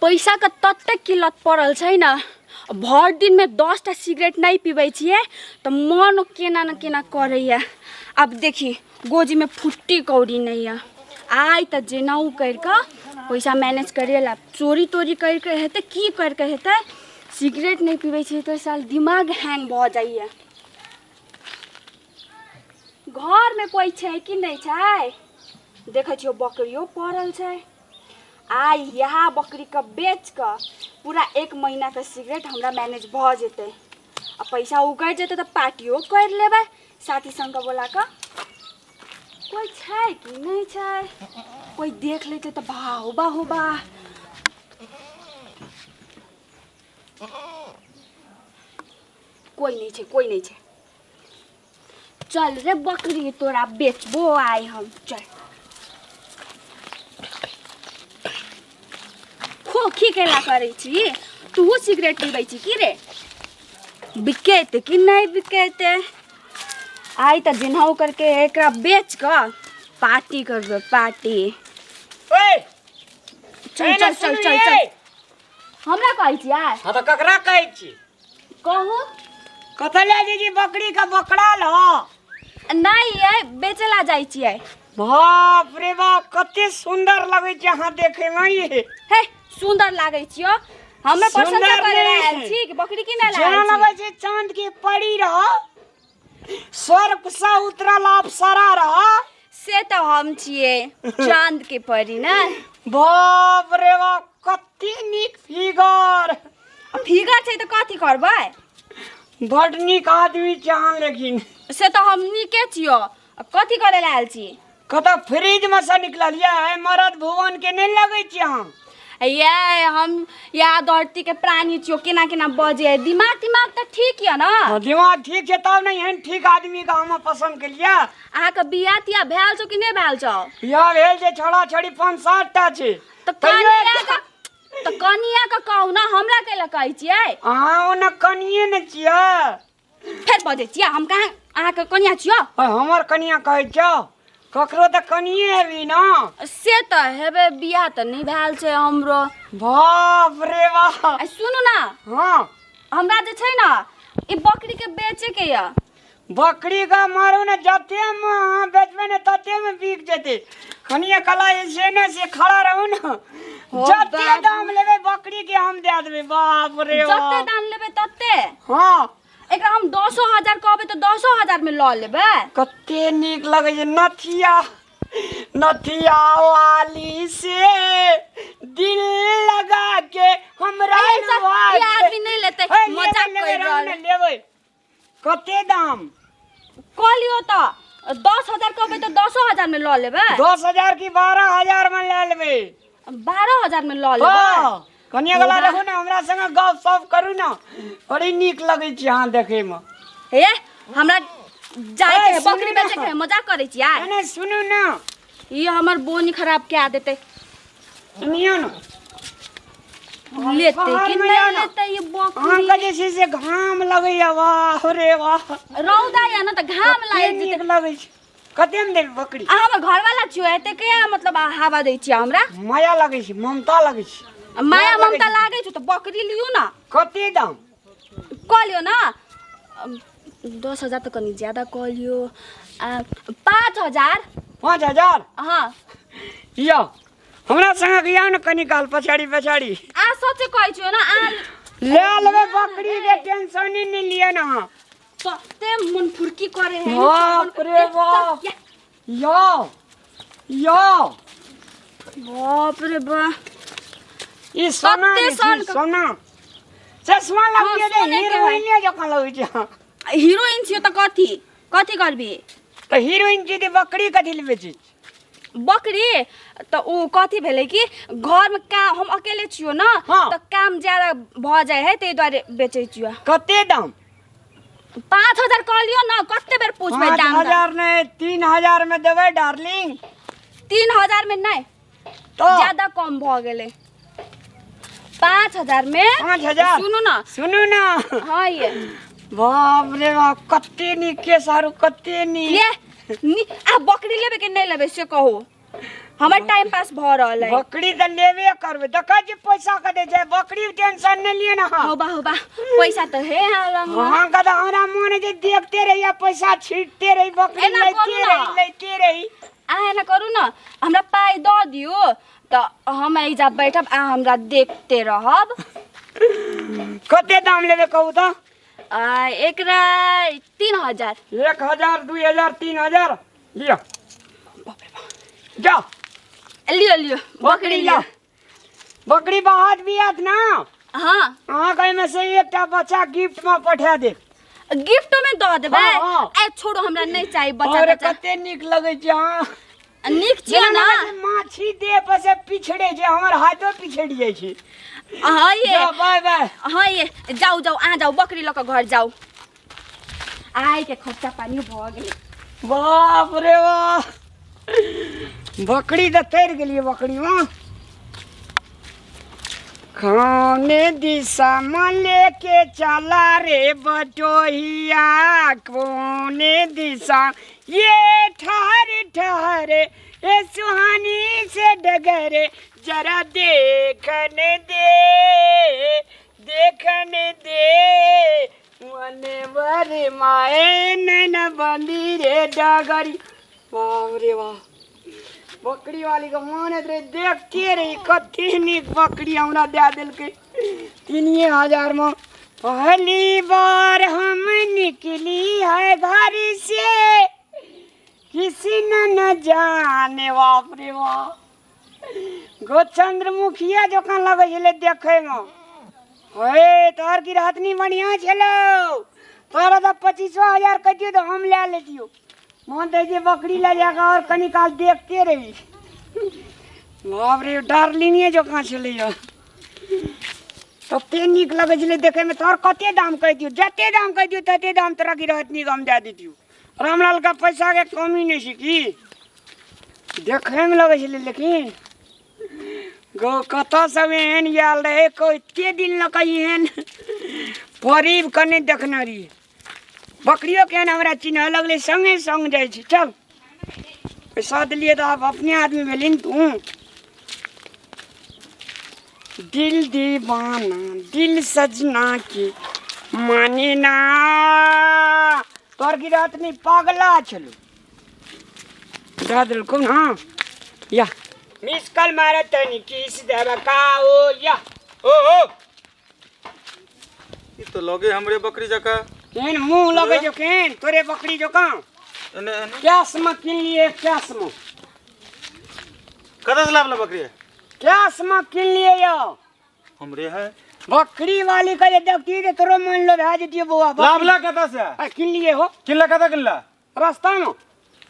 पैसा का तत्ते किल्लत पड़ल छैन। भर दिन में 10 टा सिगरेट नहीं पीबै छिए तो मन केना न केना करैया। अब देखी गोजी में फुट्टी कौड़ी नहीं है। आई त जेनाऊ करके पैसा मैनेज करेला। चोरी तोरी करके हेते की करके हेते। सिगरेट नहीं पीबै छिए तो साल दिमाग हैंग भ जाइए। घर में कोई छै कि नहीं छै? देखे छियो बकरियों पड़ल छै। आई यहाँ बकरी का बेच कर पूरा 1 महीना का सिगरेट हमरा मैनेज भ जेते। अब पैसा उगड़ जेते तो पार्टियों कर लेबै साथी संग बोला का। कोई छै कि नहीं छै? कोई देख लेते तो भाव बाहो बा। कोई नहीं छै, कोई नहीं छै। चल रे बकरी तोरा बेचबो आए हम। चल खोखी केला करे छी। तू सिगरेट पीबै छी की रे? बिकेते कि नहीं बिकेते? आई त जिन्हाउ करके एकरा बेच क पार्टी करबे पार्टी। ओए चल चल चल चल चल। हमरा कहै छी यार। हां त ककरा कहै छी? कहू कथले जी बकरी का बकराल हो? नहीं है बेचला जाई छी। बाप रे बाप कते सुंदर लगे छै हां देखे में। ये हे सुंदर लागे छियो। हमें पसंद करे आयल छी कि बकरी की ना लागे छी। लगे छै चांद की परी रह। स्वर्ग से उतरल अप्सरा रह। से तो हम छिए चांद के परी ना। बाप रे बाप कते नीक फिगर। फिगर छै तो कथी करबै? बड नीक आदमी चाहन लेकिन से तो हम नीके छियो। कथी करे आयल छी? कत फ्रिज में से निकलल है मरद भुवन के नहीं लगे छी हम। ये हम या धरती के प्राणी छियो केना केना बजे। दिमाग दिमाग तो ठीक है ना? दिमाग ठीक है तब नहीं है ठीक आदमी का हम पसंद के लिया। अहाँ के बियाह तिया भेल छौ कि नहीं भेल छौ? बियाह भेल छै छोड़ा छोड़ी 5-7 टा छै। तो कनिया का कहू ना हमरा के ल कहै छियै। अहाँ ओना कनिये न छियै। फेर बजे छियै हम कहाँ अहाँ के कनिया छियो? हमर कनिया कहै छौ ककरो त कनिये हेबी ना। से तो हेबे बियाह तो नहीं भेल छै हमरो। बाप रे बाप। सुनु ना हां हमरा जे छै ना ई बकरी के बेचे के या। बकरी का मारू न जते में बेचबे न तते में बिक जेते। कनिया कला से न से खड़ा रहू न जते दाम लेबे बकरी के हम दे देबे। बाप रे बाप जते दाम लेबे तते। हां एकरा हम 10,000 कहबे तो 10,000 में ल लेबे। कते नीक लगे छै नथिया नथिया वाली से दिल लगा के हमरा आदमी नहीं लेते मजाक कर रहल लेबै। कते दाम कहलियो तो 10,000 कहबे तो 10,000 में ल लेबे। 10,000 की 12,000 में ले लेबै। 12,000 में ल लेबे। कनिया गला रखू ना हमरा संग गप सप करू ना बड़ी नीक लगे छै हां देखे में। हे हमरा जाय के बकरी बेचे के मजाक करे छी यार। नहीं सुनू ना ये हमर बोनी खराब क्या देते। सुनियो ना लेते कि नहीं लेते ये बकरी। हां का जैसे से घाम लगैया। वाह रे वाह रौदा या ना त घाम लागे नीक लगे छै। कते में देबे बकरी? हमर घर वाला छियो एते के मतलब हवा दै छी हमरा। माया लगे छै ममता लगे छै। माया ममता लागे छ त बकरी लियो ना। कते दाम कहलियो ना 10,000 तो कनी ज्यादा कहलियो। 5,000। 5,000 हां यो हमरा संग गया न कनी काल पछाड़ी पछाड़ी। आ सच्चे कहै छियो ना आ ले लेबे बकरी के टेंशन ही नहीं लिया ना। तते मन फुरकी करे है। बाप रे बाप यो यो बाप रे बा ई सोना सोना चश्मा लगे दे हीरोइन जका लगे छ। हीरोइन छियो त कथी कथी करबी? त हीरोइन छी त बकरी कथी लेबे छी? बकरी तो उ कथी भेले कि घर में काम हम अकेले छियो ना तो काम ज्यादा भ जाय है ते द्वारे बेचे छियो। कते दाम? 5,000 कहलियो ना कते बेर पूछबे दाम? 5,000 नहीं 3,000 में देबे डार्लिंग। 3,000 में नहीं तो ज्यादा कम भ गेले। 5,000 में 5,000 सुनू ना हाँ ये बाप रे बाप कते नी के सारू कते नी ये आ बकरी लेबे के नहीं लेबे से कहो। हमर टाइम पास भ रहल है। बकरी तो लेवे करबे, देखा जे पैसा का दे जाए, बकरी टेंशन नहीं लिए ना। होबा पैसा तो है लंग। हां कदा हमरा मन जे देखते रही पैसा छीटते रही, बकरी लेते रही। आए ना करू ना, हमरा पाई द दियो त हम एजा बैठब आ हमरा देखते रहब। कते दाम लेबे कहू त? एकरा 3000। 1000 2000 3000 लियो। जा लियो बकरी लियो। बकरी बाहर बियात ना। हां अहाँ कहीं में से एकटा बच्चा गिफ्ट में पठा दे। गिफ्ट में द देबे। हाँ। ए छोड़ो, हमरा नहीं चाहिए बच्चा। अरे कते निक लगे छै। हां निक छियै ना। माछी देह पर से पिछड़े जे हमर हाथो पिछड़ जाय छै। हां ये बाय बाय। हां ये जाऊ आ जाऊ, बकरी ल के घर जाऊ। आइ के खर्चा पानी भ गेल। बाप रे वाह, बकरी तो तैर गेलिए। बकरी में खाने दिशा में लेके चला रे बटोहिया, कोने दिशा ये ठहरे ए सुहानी से डगरे, जरा देखने दे मने वर माए नैना बंदी रे डगरी। वाह रे वाह, बकरी वाली को माने रे देखते रही, कते निक बकरी हमरा दे दिल के 3000 में। पहली बार हम निकली है घर से, किसी न जाने। बाप रे वाह, गो चंद्रमुखिया जोका लगे छले देखे में। हे तोहर की रातनी बढ़िया छलो, तोरा तो 25,000 कहियो तो हम ले लेतियो। मन दे बकरी ले जाकर और कनी काल देखते रही। बाप रे डार्लिंग जो कहाँ चले जा, तते निक लगे छले देखे में। तोहर कते दाम कह दियो, जते दाम कह दियो तते दाम तोरा की रातनी हम दे दितियो। रामलाल का पैसा के कमी नहीं सीखी, देखे में लगे छले। लेकिन गो कथा सब एहन आयल रहे, कोई ते दिन लग एहन परीब कने देखना रही। बकरियों के हमरा चिन्ह लगले, संगे संग जाए छी। चल पैसा दिलिए तो आप अपने आदमी भेलिन। तू दिल दीवाना दिल सजना की माने ना, तोर की रात में पागला चलो दादल को ना। या मिस कल मारा तनी किस देबा का ओ या ओ ई तो लगे हमरे बकरी जका केन मुंह लगे जो केन तोरे बकरी जो का एने कैस में किन लिए। कैस में कदा से लावला बकरी है? कैस में किन लिए यो हमरे है बकरी वाली का। ये देखती रे तोरो मन लो भेज दियो बुआ। लावला कदा से किन लिए हो? किल्ला कदा किल्ला रास्ता में।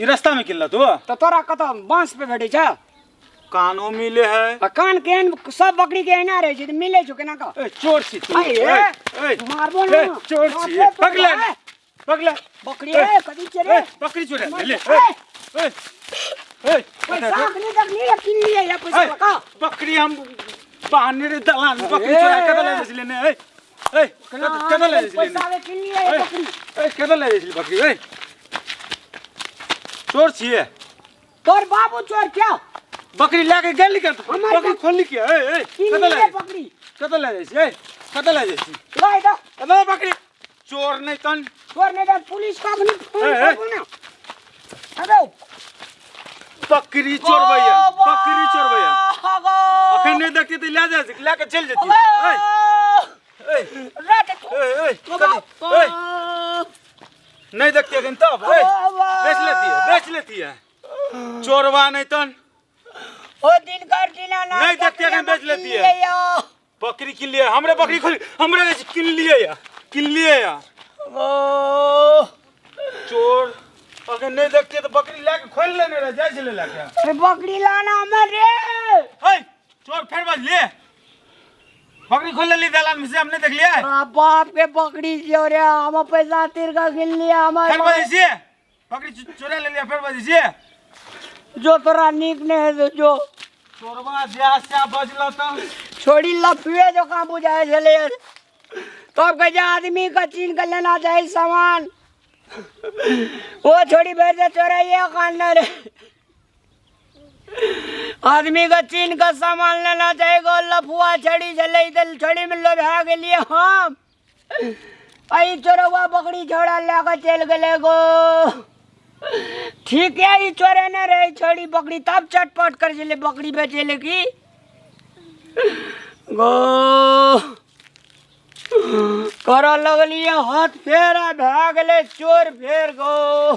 ई रास्ता में किल्ला तू तो तोरा कता बांस पे बैठे छ? कानो मिले है। कान केन सब बकरी के एना रहे छै, मिले छ केना का? ए चोर छी तू। ए मारबो ना। चोर छी पगला पगला बकरी ए कदी चरे बकरी चोरे ले। ए पैसा नहीं देखली किन लिए या पैसा का? बकरी हम बहाने रे दलान बकरी चोरा कदा ले जसले ने। ए कदा ले जसले पैसा वे किन लिए ये बकरी। ए कदा ले जसले बकरी। ए चोर छी तोर बाबू चोर क्या? बकरी लाके गली कर बकरी खोल ली क्या? ए कदा ले बकरी कदा ले जैसी। ए कदा ले जैसी लाई दा अबे बकरी चोर नहीं तन चोर नहीं दा पुलिस का नहीं फोन करो ना। अबे बकरी चोर भैया बकरी चोर भैया अखन नहीं देखती तो ले जा लेके चल जाती। ए ए ए नहीं देखती अखन तब बेच लेती है चोरवा नहीं तन ओ दिन कर दिना ना नहीं देखती अखन बेच लेती है। बकरी किन लिए हमरे बकरी खोल हमरे किन लिए या चोर अगर नहीं देखते तो बकरी लेके खोल लेने रह जाए चले लेके बकरी लाना हमर रे। हे चोर फिर बज ले बकरी खोल ले दलान में से हमने देख लिया। बाप के बकरी चोरे हम पैसा तीर का गिन लिया हमारे। फिर बज से बकरी चोरा ले लिया। फिर बज से जो तोरा निक ने है जो चोरवा ब्याह से बजलो तो छोड़ी लफुए जो का बुझाए चले। तब कहे आदमी का चीन कर लेना चाहिए सामान। वो छोड़ी बैठ से चोरा ये कांडा रे। आदमी का चीन का सामान लेना चाहिए गो। लफुआ छड़ी चले इधर छड़ी में लोभा के लिए हम आई चोरवा बकरी छोड़ा लेकर चल गए गो। ठीक है ये चोरे न रहे छड़ी बकरी तब चटपट कर चले बकरी बेचे लेगी गो। कर लगलिए हाथ फेरा भागले चोर फेर गो।